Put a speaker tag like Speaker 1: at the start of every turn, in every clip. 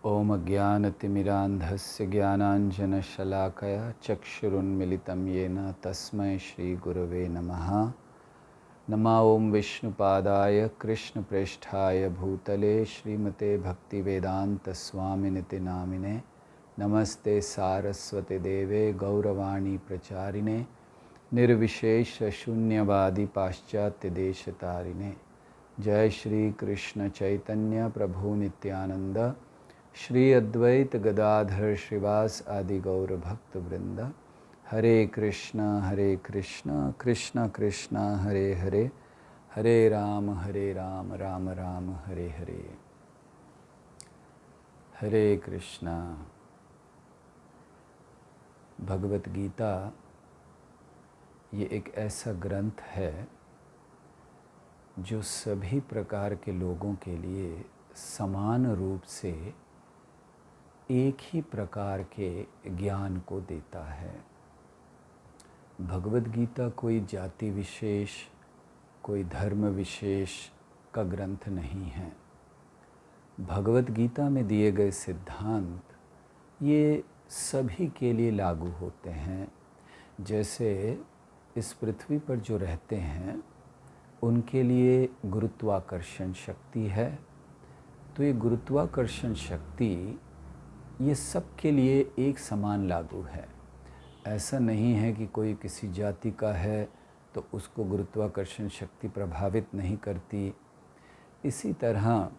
Speaker 1: ओम अज्ञानतिमिरान्धस्य ज्ञानाञ्जनशलाकया चक्षुरुन्मिलितं येन तस्मै श्रीगुरवे नमः। नमो ओं विष्णुपादाय कृष्णप्रेष्ठाय भूतले श्रीमते भक्तिवेदान्तस्वामिनिति नामिने। नमस्ते सारस्वते देवे गौरवाणी प्रचारिणे निर्विशेष शून्यवादी पाश्चात्य देशतारिणे। जय श्री कृष्ण चैतन्य प्रभु नित्यानंद श्री अद्वैत गदाधर श्रीवास आदि गौर भक्त वृंद। हरे कृष्ण कृष्ण कृष्ण हरे हरे, हरे राम राम राम हरे हरे। हरे कृष्णा। भगवत गीता ये एक ऐसा ग्रंथ है जो सभी प्रकार के लोगों के लिए समान रूप से एक ही प्रकार के ज्ञान को देता है। भगवद गीता कोई जाति विशेष, कोई धर्म विशेष का ग्रंथ नहीं है। भगवद गीता में दिए गए सिद्धांत ये सभी के लिए लागू होते हैं। जैसे इस पृथ्वी पर जो रहते हैं उनके लिए गुरुत्वाकर्षण शक्ति है, तो ये गुरुत्वाकर्षण शक्ति ये सब के लिए एक समान लागू है। ऐसा नहीं है कि कोई किसी जाति का है तो उसको गुरुत्वाकर्षण शक्ति प्रभावित नहीं करती। इसी तरह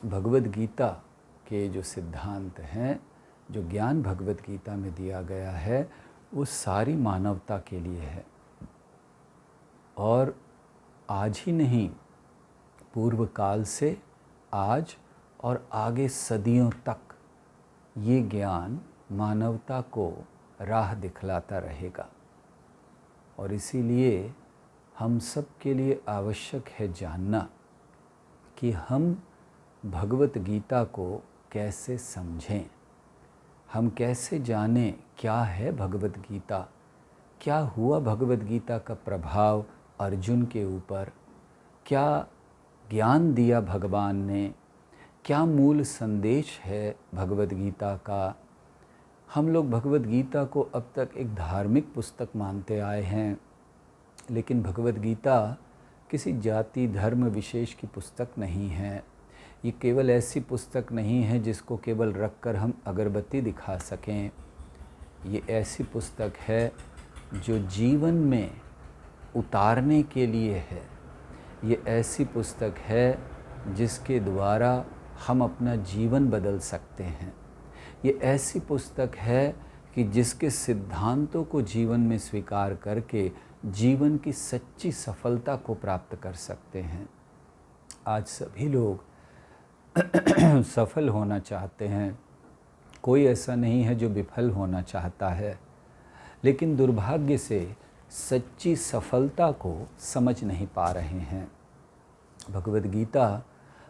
Speaker 1: भगवद गीता के जो सिद्धांत हैं, जो ज्ञान भगवद गीता में दिया गया है, वो सारी मानवता के लिए है। और आज ही नहीं, पूर्व काल से आज और आगे सदियों तक ये ज्ञान मानवता को राह दिखलाता रहेगा। और इसीलिए हम सब के लिए आवश्यक है जानना कि हम भगवत गीता को कैसे समझें, हम कैसे जानें क्या है भगवत गीता, क्या हुआ भगवत गीता का प्रभाव अर्जुन के ऊपर, क्या ज्ञान दिया भगवान ने, क्या मूल संदेश है भगवद गीता का। हम लोग भगवद गीता को अब तक एक धार्मिक पुस्तक मानते आए हैं, लेकिन भगवद गीता किसी जाति धर्म विशेष की पुस्तक नहीं है। ये केवल ऐसी पुस्तक नहीं है जिसको केवल रख कर हम अगरबत्ती दिखा सकें। ये ऐसी पुस्तक है जो जीवन में उतारने के लिए है। ये ऐसी पुस्तक है जिसके द्वारा हम अपना जीवन बदल सकते हैं। ये ऐसी पुस्तक है कि जिसके सिद्धांतों को जीवन में स्वीकार करके जीवन की सच्ची सफलता को प्राप्त कर सकते हैं। आज सभी लोग सफल होना चाहते हैं, कोई ऐसा नहीं है जो विफल होना चाहता है, लेकिन दुर्भाग्य से सच्ची सफलता को समझ नहीं पा रहे हैं। भगवद गीता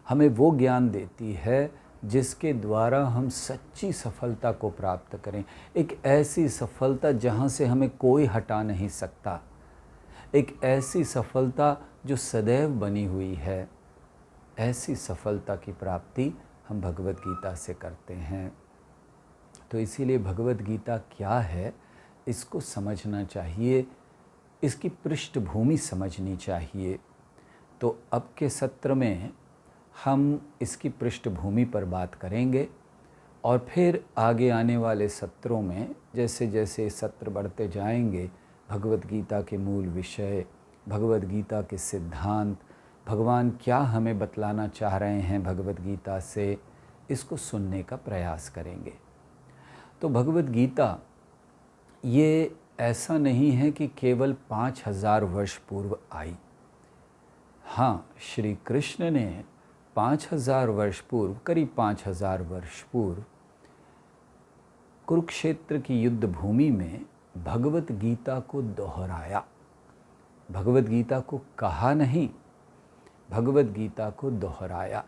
Speaker 1: हमें वो ज्ञान देती है जिसके द्वारा हम सच्ची सफलता को प्राप्त करें। एक ऐसी सफलता जहाँ से हमें कोई हटा नहीं सकता, एक ऐसी सफलता जो सदैव बनी हुई है। ऐसी सफलता की प्राप्ति हम भगवद गीता से करते हैं। तो इसीलिए भगवद गीता क्या है इसको समझना चाहिए, इसकी पृष्ठभूमि समझनी चाहिए। तो अब के सत्र में हम इसकी पृष्ठभूमि पर बात करेंगे और फिर आगे आने वाले सत्रों में जैसे जैसे सत्र बढ़ते जाएंगे, भगवद गीता के मूल विषय, भगवद गीता के सिद्धांत, भगवान क्या हमें बतलाना चाह रहे हैं भगवद गीता से, इसको सुनने का प्रयास करेंगे। तो भगवद गीता ये ऐसा नहीं है कि केवल 5000 वर्ष पूर्व आई। हाँ, श्री कृष्ण ने 5000 वर्ष पूर्व, करीब 5000 वर्ष पूर्व कुरुक्षेत्र की युद्ध भूमि में भगवत गीता को दोहराया। भगवत गीता को कहा नहीं, भगवत गीता को दोहराया।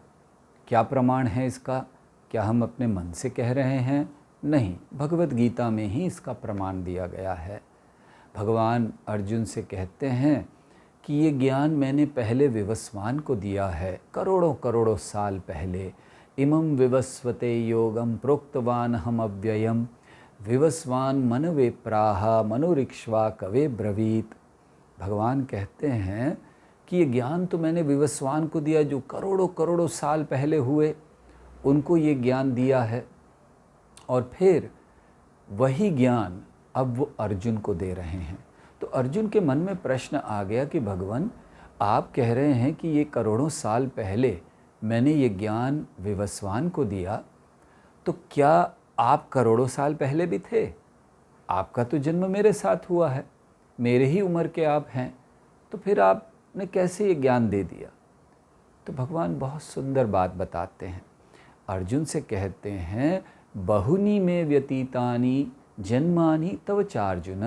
Speaker 1: क्या प्रमाण है इसका? क्या हम अपने मन से कह रहे हैं? नहीं, भगवत गीता में ही इसका प्रमाण दिया गया है। भगवान अर्जुन से कहते हैं कि ये ज्ञान मैंने पहले विवस्वान को दिया है, करोड़ों करोड़ों साल पहले। इमं विवस्वते योगम प्रोक्तवान हम अव्ययम विवस्वान मनवे प्राह मनुरिक्ष्वा कवे ब्रवीत। भगवान कहते हैं कि ये ज्ञान तो मैंने विवस्वान को दिया, जो करोड़ों करोड़ों साल पहले हुए उनको ये ज्ञान दिया है, और फिर वही ज्ञान अब वो अर्जुन को दे रहे हैं। तो अर्जुन के मन में प्रश्न आ गया कि भगवान, आप कह रहे हैं कि ये करोड़ों साल पहले मैंने ये ज्ञान विवस्वान को दिया, तो क्या आप करोड़ों साल पहले भी थे? आपका तो जन्म मेरे साथ हुआ है, मेरे ही उम्र के आप हैं, तो फिर आपने कैसे ये ज्ञान दे दिया? तो भगवान बहुत सुंदर बात बताते हैं। अर्जुन से कहते हैं, बहुनी में व्यतीतानि जन्मानि तव चार्जुन,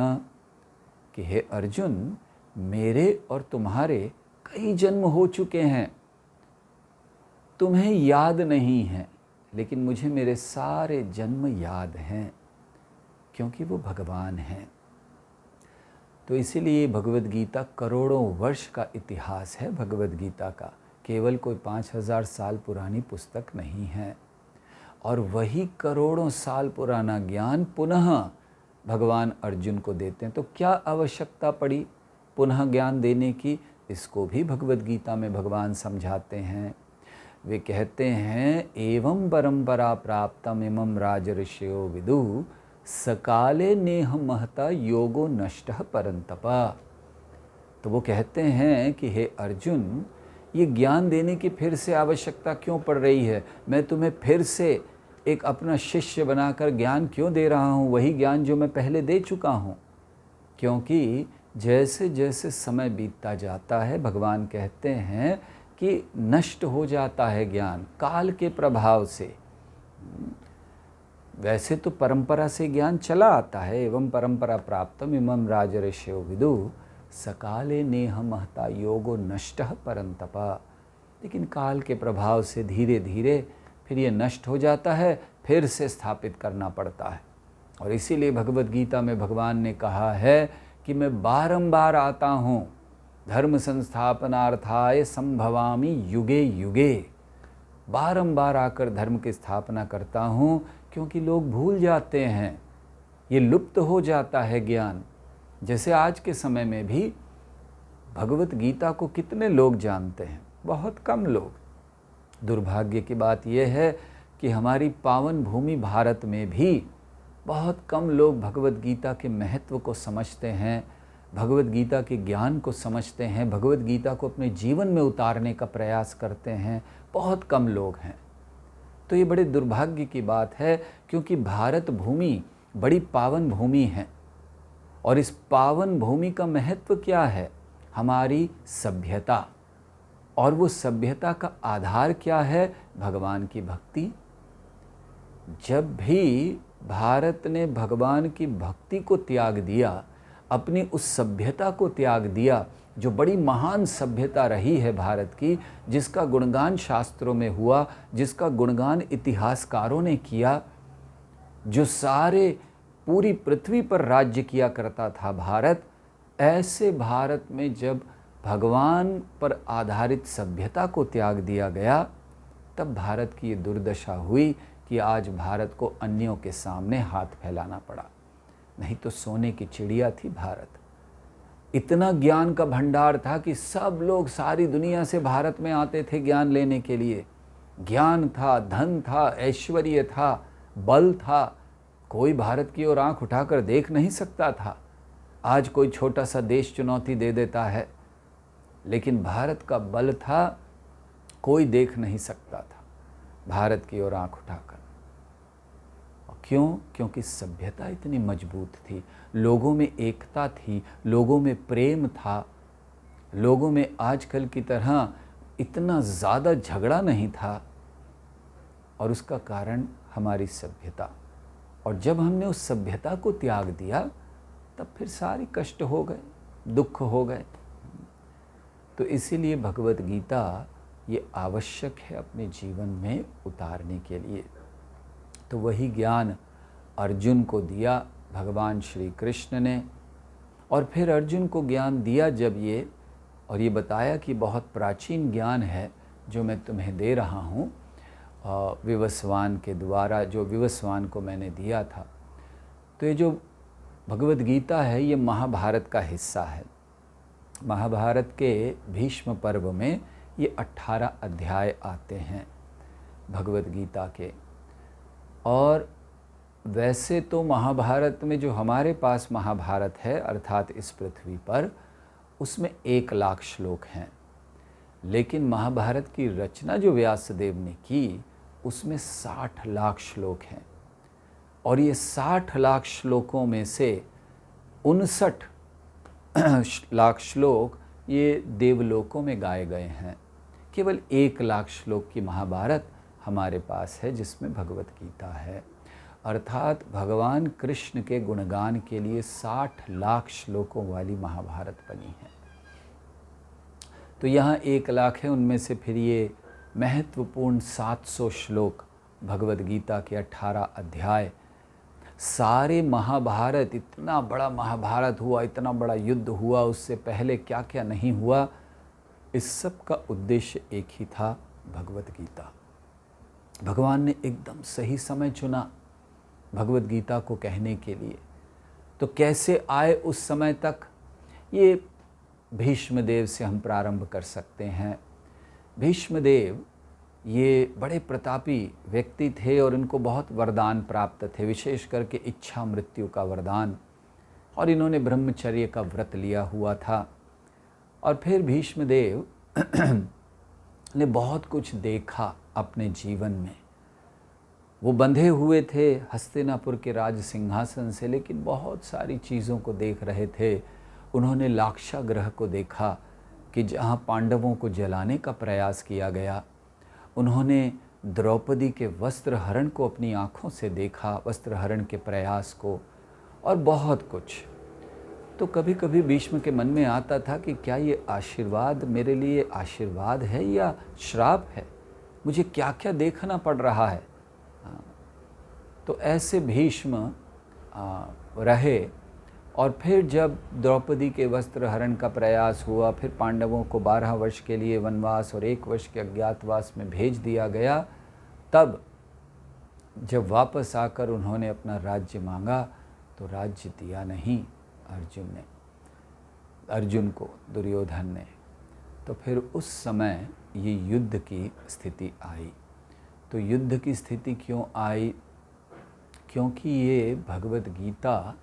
Speaker 1: कि हे अर्जुन, मेरे और तुम्हारे कई जन्म हो चुके हैं, तुम्हें याद नहीं है, लेकिन मुझे मेरे सारे जन्म याद हैं, क्योंकि वो भगवान हैं। तो इसीलिए भगवद गीता करोड़ों वर्ष का इतिहास है। भगवद गीता का केवल कोई 5000 साल पुरानी पुस्तक नहीं है, और वही करोड़ों साल पुराना ज्ञान पुनः भगवान अर्जुन को देते हैं। तो क्या आवश्यकता पड़ी पुनः ज्ञान देने की? इसको भी भगवद गीता में भगवान समझाते हैं। वे कहते हैं, एवं परंपरा प्राप्तम इमं राजऋषयो विदु सकाले नेह महता योगो नष्टः परंतपा। तो वो कहते हैं कि हे अर्जुन, ये ज्ञान देने की फिर से आवश्यकता क्यों पड़ रही है? मैं तुम्हें फिर से एक अपना शिष्य बनाकर ज्ञान क्यों दे रहा हूँ? वही ज्ञान जो मैं पहले दे चुका हूँ। क्योंकि जैसे जैसे समय बीतता जाता है, भगवान कहते हैं कि नष्ट हो जाता है ज्ञान काल के प्रभाव से। वैसे तो परंपरा से ज्ञान चला आता है, एवं परंपरा प्राप्तम इमं राजऋषयो विदु सकाले नेह महता योगो नष्टः परंतपा। लेकिन काल के प्रभाव से धीरे धीरे फिर ये नष्ट हो जाता है, फिर से स्थापित करना पड़ता है। और इसीलिए भगवद गीता में भगवान ने कहा है कि मैं बारंबार आता हूँ, धर्म संस्थापनार्थाय संभवामि युगे युगे। बारंबार आकर धर्म की स्थापना करता हूँ, क्योंकि लोग भूल जाते हैं, ये लुप्त हो जाता है ज्ञान। जैसे आज के समय में भी भगवत गीता को कितने लोग जानते हैं? बहुत कम लोग। दुर्भाग्य की बात यह है कि हमारी पावन भूमि भारत में भी बहुत कम लोग भगवत गीता के महत्व को समझते हैं, भगवत गीता के ज्ञान को समझते हैं, भगवत गीता को अपने जीवन में उतारने का प्रयास करते हैं। बहुत कम लोग हैं। तो ये बड़े दुर्भाग्य की बात है, क्योंकि भारत भूमि बड़ी पावन भूमि है, और इस पावन भूमि का महत्व क्या है? हमारी सभ्यता। और वो सभ्यता का आधार क्या है? भगवान की भक्ति। जब भी भारत ने भगवान की भक्ति को त्याग दिया, अपनी उस सभ्यता को त्याग दिया, जो बड़ी महान सभ्यता रही है भारत की, जिसका गुणगान शास्त्रों में हुआ, जिसका गुणगान इतिहासकारों ने किया, जो सारे पूरी पृथ्वी पर राज्य किया करता था भारत, ऐसे भारत में जब भगवान पर आधारित सभ्यता को त्याग दिया गया, तब भारत की ये दुर्दशा हुई कि आज भारत को अन्यों के सामने हाथ फैलाना पड़ा। नहीं तो सोने की चिड़िया थी भारत। इतना ज्ञान का भंडार था कि सब लोग सारी दुनिया से भारत में आते थे ज्ञान लेने के लिए। ज्ञान था, धन था, ऐश्वर्य था, बल था। कोई भारत की ओर आंख उठाकर देख नहीं सकता था। आज कोई छोटा सा देश चुनौती दे देता है, लेकिन भारत का बल था, कोई देख नहीं सकता था भारत की ओर आंख उठाकर। क्यों? क्योंकि सभ्यता इतनी मजबूत थी, लोगों में एकता थी, लोगों में प्रेम था, लोगों में आजकल की तरह इतना ज़्यादा झगड़ा नहीं था। और उसका कारण हमारी सभ्यता। और जब हमने उस सभ्यता को त्याग दिया, तब फिर सारे कष्ट हो गए, दुख हो गए। तो इसीलिए भगवत गीता ये आवश्यक है अपने जीवन में उतारने के लिए। तो वही ज्ञान अर्जुन को दिया भगवान श्री कृष्ण ने। और फिर अर्जुन को ज्ञान दिया जब ये, और ये बताया कि बहुत प्राचीन ज्ञान है जो मैं तुम्हें दे रहा हूँ, विवस्वान के द्वारा, जो विवस्वान को मैंने दिया था। तो ये जो भगवद गीता है ये महाभारत का हिस्सा है। महाभारत के भीष्म पर्व में ये 18 अध्याय आते हैं भगवद गीता के। और वैसे तो महाभारत में, जो हमारे पास महाभारत है अर्थात इस पृथ्वी पर, उसमें 1 लाख श्लोक हैं, लेकिन महाभारत की रचना जो व्यासदेव ने की उसमें 60 लाख श्लोक हैं। और ये 60 लाख श्लोकों में से 59 लाख श्लोक ये देवलोकों में गाए गए हैं। केवल 1 लाख श्लोक की महाभारत हमारे पास है जिसमें भगवत गीता है। अर्थात भगवान कृष्ण के गुणगान के लिए 60 लाख श्लोकों वाली महाभारत बनी है। तो यहाँ 1 लाख है, उनमें से फिर ये महत्वपूर्ण 700 श्लोक भगवद गीता के 18 अध्याय। सारे महाभारत, इतना बड़ा महाभारत हुआ, इतना बड़ा युद्ध हुआ, उससे पहले क्या क्या नहीं हुआ, इस सब का उद्देश्य एक ही था, भगवद गीता। भगवान ने एकदम सही समय चुना भगवद गीता को कहने के लिए। तो कैसे आए उस समय तक, ये भीष्मदेव से हम प्रारंभ कर सकते हैं। भीष्मदेव ये बड़े प्रतापी व्यक्ति थे और इनको बहुत वरदान प्राप्त थे, विशेष करके इच्छा मृत्यु का वरदान। और इन्होंने ब्रह्मचर्य का व्रत लिया हुआ था। और फिर भीष्मदेव ने बहुत कुछ देखा अपने जीवन में। वो बंधे हुए थे हस्तिनापुर के राज सिंहासन से, लेकिन बहुत सारी चीज़ों को देख रहे थे। उन्होंने लाक्षागृह को देखा कि जहाँ पांडवों को जलाने का प्रयास किया गया। उन्होंने द्रौपदी के वस्त्र हरण को अपनी आँखों से देखा, वस्त्र हरण के प्रयास को, और बहुत कुछ। तो कभी कभी भीष्म के मन में आता था कि क्या ये आशीर्वाद मेरे लिए आशीर्वाद है या श्राप है, मुझे क्या क्या देखना पड़ रहा है। तो ऐसे भीष्म रहे। और फिर जब द्रौपदी के वस्त्र हरण का प्रयास हुआ, फिर पांडवों को 12 वर्ष के लिए वनवास और 1 वर्ष के अज्ञातवास में भेज दिया गया। तब जब वापस आकर उन्होंने अपना राज्य मांगा तो राज्य दिया नहीं अर्जुन को, दुर्योधन ने। तो फिर उस समय ये युद्ध की स्थिति आई। तो युद्ध की स्थिति क्यों आई? क्योंकि ये भगवद गीता,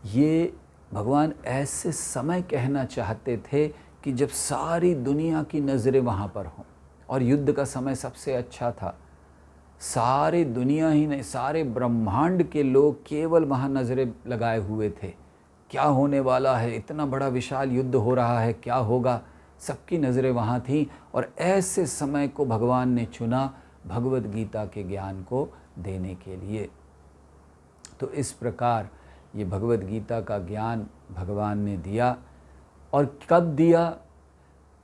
Speaker 1: ये भगवान ऐसे समय कहना चाहते थे कि जब सारी दुनिया की नज़रें वहाँ पर हों। और युद्ध का समय सबसे अच्छा था। सारी दुनिया ही नहीं, सारे ब्रह्मांड के लोग केवल वहाँ नज़रें लगाए हुए थे। क्या होने वाला है, इतना बड़ा विशाल युद्ध हो रहा है, क्या होगा, सबकी नज़रें वहाँ थीं। और ऐसे समय को भगवान ने चुना भगवद गीता के ज्ञान को देने के लिए। तो इस प्रकार ये भगवद गीता का ज्ञान भगवान ने दिया। और कब दिया?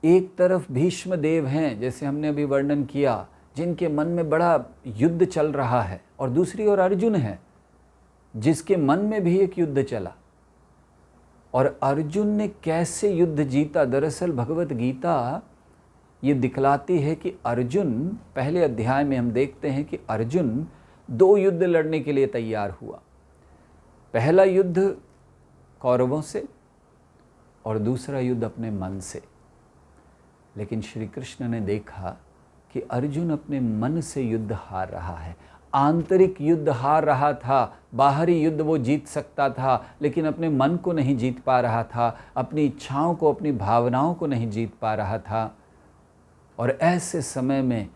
Speaker 1: एक तरफ भीष्म देव हैं, जैसे हमने अभी वर्णन किया, जिनके मन में बड़ा युद्ध चल रहा है, और दूसरी ओर अर्जुन है जिसके मन में भी एक युद्ध चला। और अर्जुन ने कैसे युद्ध जीता? दरअसल भगवद गीता ये दिखलाती है कि अर्जुन, पहले अध्याय में हम देखते हैं कि अर्जुन 2 युद्ध लड़ने के लिए तैयार हुआ। पहला युद्ध कौरवों से और दूसरा युद्ध अपने मन से। लेकिन श्री कृष्ण ने देखा कि अर्जुन अपने मन से युद्ध हार रहा है, आंतरिक युद्ध हार रहा था। बाहरी युद्ध वो जीत सकता था, लेकिन अपने मन को नहीं जीत पा रहा था, अपनी इच्छाओं को, अपनी भावनाओं को नहीं जीत पा रहा था। और ऐसे समय में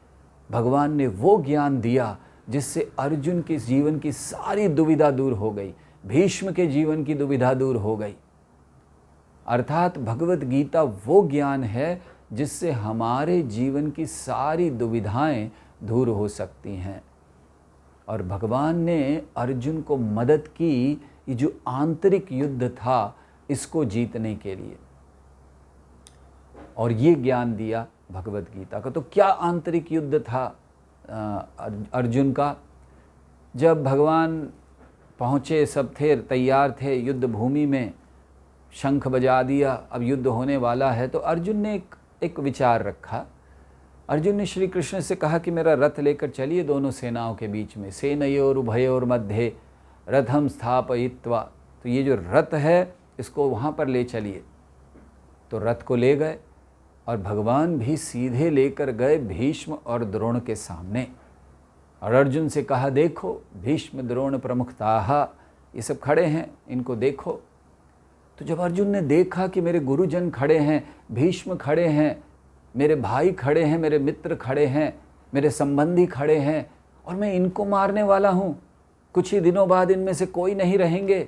Speaker 1: भगवान ने वो ज्ञान दिया जिससे अर्जुन के जीवन की सारी दुविधा दूर हो गई, भीष्म के जीवन की दुविधा दूर हो गई। अर्थात भगवद गीता वो ज्ञान है जिससे हमारे जीवन की सारी दुविधाएं दूर हो सकती हैं। और भगवान ने अर्जुन को मदद की, ये जो आंतरिक युद्ध था इसको जीतने के लिए, और ये ज्ञान दिया भगवद गीता का। तो क्या आंतरिक युद्ध था अर्जुन का? जब भगवान पहुँचे, सब थे, तैयार थे युद्ध भूमि में, शंख बजा दिया, अब युद्ध होने वाला है, तो अर्जुन ने एक विचार रखा। अर्जुन ने श्री कृष्ण से कहा कि मेरा रथ लेकर चलिए दोनों सेनाओं के बीच में, सेनयोर उभयोर मध्ये रथम स्थापयित्वा। तो ये जो रथ है इसको वहाँ पर ले चलिए। तो रथ को ले गए और भगवान भी सीधे लेकर गए भीष्म और द्रोण के सामने। और अर्जुन से कहा, देखो भीष्म द्रोण प्रमुखताः, ये सब खड़े हैं, इनको देखो। तो जब अर्जुन ने देखा कि मेरे गुरुजन खड़े हैं, भीष्म खड़े हैं, मेरे भाई खड़े हैं, मेरे मित्र खड़े हैं, मेरे संबंधी खड़े हैं, और मैं इनको मारने वाला हूँ, कुछ ही दिनों बाद इनमें से कोई नहीं रहेंगे,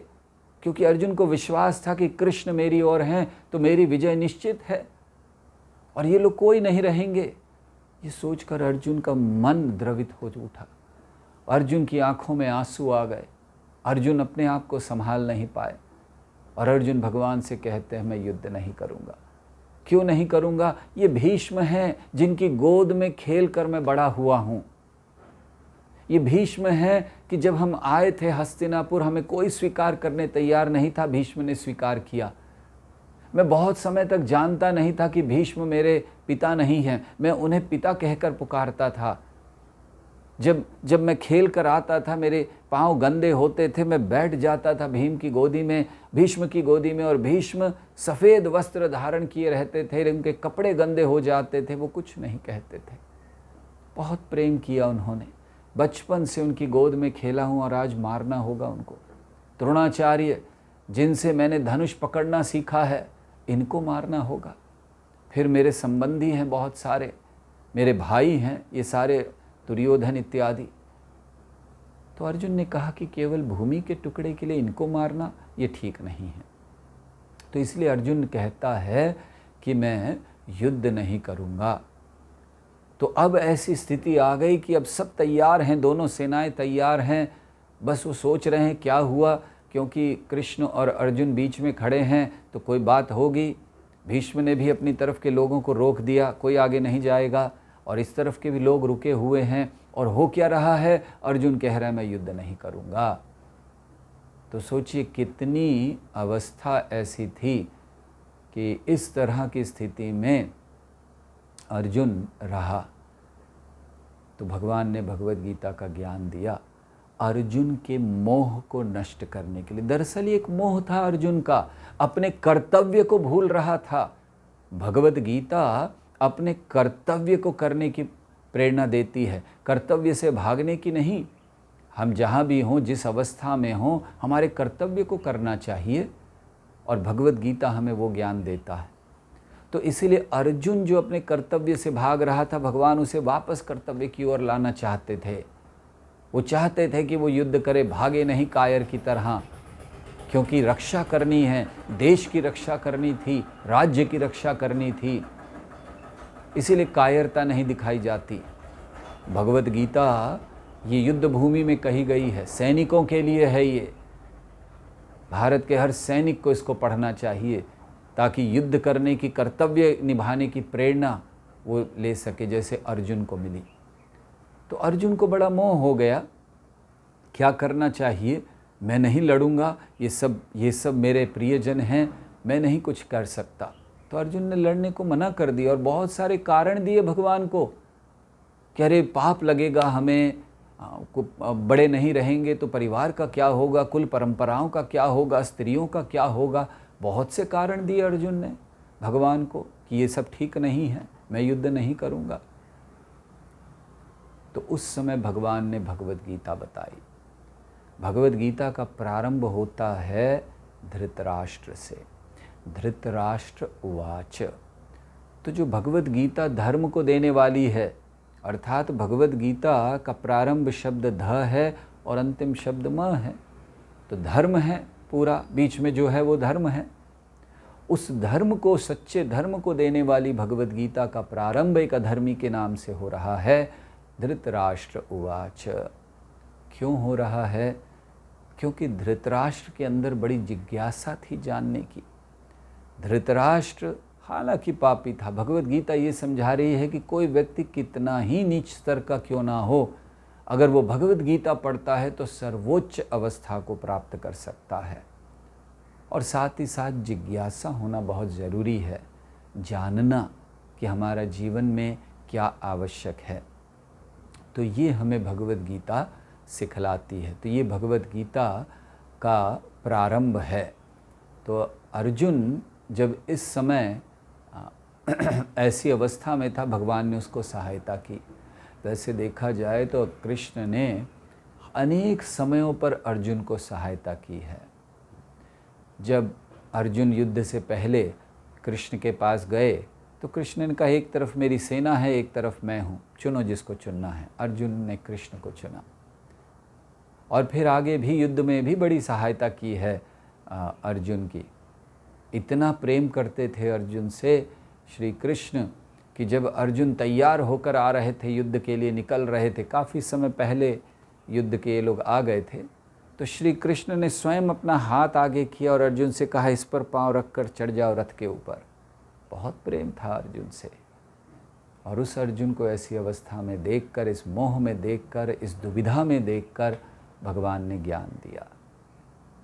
Speaker 1: क्योंकि अर्जुन को विश्वास था कि कृष्ण मेरी ओर हैं तो मेरी विजय निश्चित है, और ये लोग कोई नहीं रहेंगे। ये सोचकर अर्जुन का मन द्रवित हो उठा। अर्जुन की आंखों में आंसू आ गए। अर्जुन अपने आप को संभाल नहीं पाए और अर्जुन भगवान से कहते हैं, मैं युद्ध नहीं करूँगा। क्यों नहीं करूँगा? ये भीष्म हैं जिनकी गोद में खेल कर मैं बड़ा हुआ हूँ। ये भीष्म हैं कि जब हम आए थे हस्तिनापुर, हमें कोई स्वीकार करने तैयार नहीं था, भीष्म ने स्वीकार किया। मैं बहुत समय तक जानता नहीं था कि भीष्म मेरे पिता नहीं हैं, मैं उन्हें पिता कहकर पुकारता था। जब मैं खेल कर आता था, मेरे पांव गंदे होते थे, मैं बैठ जाता था भीष्म की गोदी में, और भीष्म सफ़ेद वस्त्र धारण किए रहते थे, उनके कपड़े गंदे हो जाते थे, वो कुछ नहीं कहते थे। बहुत प्रेम किया उन्होंने, बचपन से उनकी गोद में खेला हूँ और आज मारना होगा उनको। द्रोणाचार्य जिनसे मैंने धनुष पकड़ना सीखा है, इनको मारना होगा। फिर मेरे संबंधी हैं बहुत सारे, मेरे भाई हैं ये सारे, दुर्योधन इत्यादि। तो अर्जुन ने कहा कि केवल भूमि के टुकड़े के लिए इनको मारना ये ठीक नहीं है। तो इसलिए अर्जुन कहता है कि मैं युद्ध नहीं करूँगा। तो अब ऐसी स्थिति आ गई कि अब सब तैयार हैं, दोनों सेनाएं तैयार हैं, बस वो सोच रहे हैं क्या हुआ, क्योंकि कृष्ण और अर्जुन बीच में खड़े हैं तो कोई बात होगी। भीष्म ने भी अपनी तरफ के लोगों को रोक दिया, कोई आगे नहीं जाएगा, और इस तरफ के भी लोग रुके हुए हैं, और हो क्या रहा है, अर्जुन कह रहा है मैं युद्ध नहीं करूँगा। तो सोचिए कितनी अवस्था ऐसी थी कि इस तरह की स्थिति में अर्जुन रहा। तो भगवान ने भगवद गीता का ज्ञान दिया अर्जुन के मोह को नष्ट करने के लिए। दरअसल एक मोह था अर्जुन का, अपने कर्तव्य को भूल रहा था। भगवद गीता अपने कर्तव्य को करने की प्रेरणा देती है, कर्तव्य से भागने की नहीं। हम जहाँ भी हों, जिस अवस्था में हों, हमारे कर्तव्य को करना चाहिए, और भगवद गीता हमें वो ज्ञान देता है। तो इसीलिए अर्जुन जो अपने कर्तव्य से भाग रहा था, भगवान उसे वापस कर्तव्य की ओर लाना चाहते थे। वो चाहते थे कि वो युद्ध करे, भागे नहीं कायर की तरह, क्योंकि रक्षा करनी है, देश की रक्षा करनी थी, राज्य की रक्षा करनी थी। इसीलिए कायरता नहीं दिखाई जाती। भगवद गीता ये युद्ध भूमि में कही गई है, सैनिकों के लिए है। ये भारत के हर सैनिक को इसको पढ़ना चाहिए, ताकि युद्ध करने की, कर्तव्य निभाने की प्रेरणा वो ले सके, जैसे अर्जुन को मिली। तो अर्जुन को बड़ा मोह हो गया, क्या करना चाहिए, मैं नहीं लड़ूंगा, ये सब मेरे प्रियजन हैं, मैं नहीं कुछ कर सकता। तो अर्जुन ने लड़ने को मना कर दिया और बहुत सारे कारण दिए भगवान को कि अरे पाप लगेगा हमें, बड़े नहीं रहेंगे तो परिवार का क्या होगा, कुल परंपराओं का क्या होगा, स्त्रियों का क्या होगा। बहुत से कारण दिए अर्जुन ने भगवान को कि ये सब ठीक नहीं है, मैं युद्ध नहीं करूँगा। तो उस समय भगवान ने भगवद गीता बताई। भगवद गीता का प्रारंभ होता है धृतराष्ट्र से। धृतराष्ट्र उवाच। तो जो भगवद गीता धर्म को देने वाली है, अर्थात भगवद गीता का प्रारंभ शब्द ध है और अंतिम शब्द म है, तो धर्म है पूरा, बीच में जो है वो धर्म है। उस धर्म को, सच्चे धर्म को देने वाली भगवद गीता का प्रारंभ एक अधर्मी के नाम से हो रहा है। धृतराष्ट्र उवाच। क्यों हो रहा है? क्योंकि धृतराष्ट्र के अंदर बड़ी जिज्ञासा थी जानने की। धृतराष्ट्र हालांकि पापी था, भगवद गीता ये समझा रही है कि कोई व्यक्ति कितना ही नीच स्तर का क्यों ना हो, अगर वो भगवद गीता पढ़ता है तो सर्वोच्च अवस्था को प्राप्त कर सकता है। और साथ ही साथ जिज्ञासा होना बहुत ज़रूरी है, जानना कि हमारा जीवन में क्या आवश्यक है। तो ये हमें भगवत गीता सिखलाती है। तो ये भगवत गीता का प्रारंभ है। तो अर्जुन जब इस समय ऐसी अवस्था में था, भगवान ने उसको सहायता की। वैसे देखा जाए तो कृष्ण ने अनेक समयों पर अर्जुन को सहायता की है। जब अर्जुन युद्ध से पहले कृष्ण के पास गए तो कृष्ण ने कहा, एक तरफ मेरी सेना है, एक तरफ मैं हूँ, चुनो जिसको चुनना है। अर्जुन ने कृष्ण को चुना। और फिर आगे भी युद्ध में भी बड़ी सहायता की है अर्जुन की। इतना प्रेम करते थे अर्जुन से श्री कृष्ण कि जब अर्जुन तैयार होकर आ रहे थे, युद्ध के लिए निकल रहे थे, काफ़ी समय पहले युद्ध के लोग आ गए थे, तो श्री कृष्ण ने स्वयं अपना हाथ आगे किया और अर्जुन से कहा, इस पर पाँव रख कर चढ़ जाओ रथ के ऊपर। बहुत प्रेम था अर्जुन से। और उस अर्जुन को ऐसी अवस्था में देखकर, इस मोह में देखकर, इस दुविधा में देखकर भगवान ने ज्ञान दिया।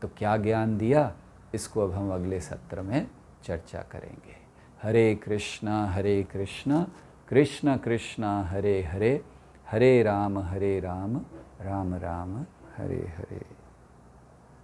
Speaker 1: तो क्या ज्ञान दिया, इसको अब हम अगले सत्र में चर्चा करेंगे। हरे कृष्णा कृष्ण कृष्णा हरे हरे, हरे राम राम राम हरे हरे।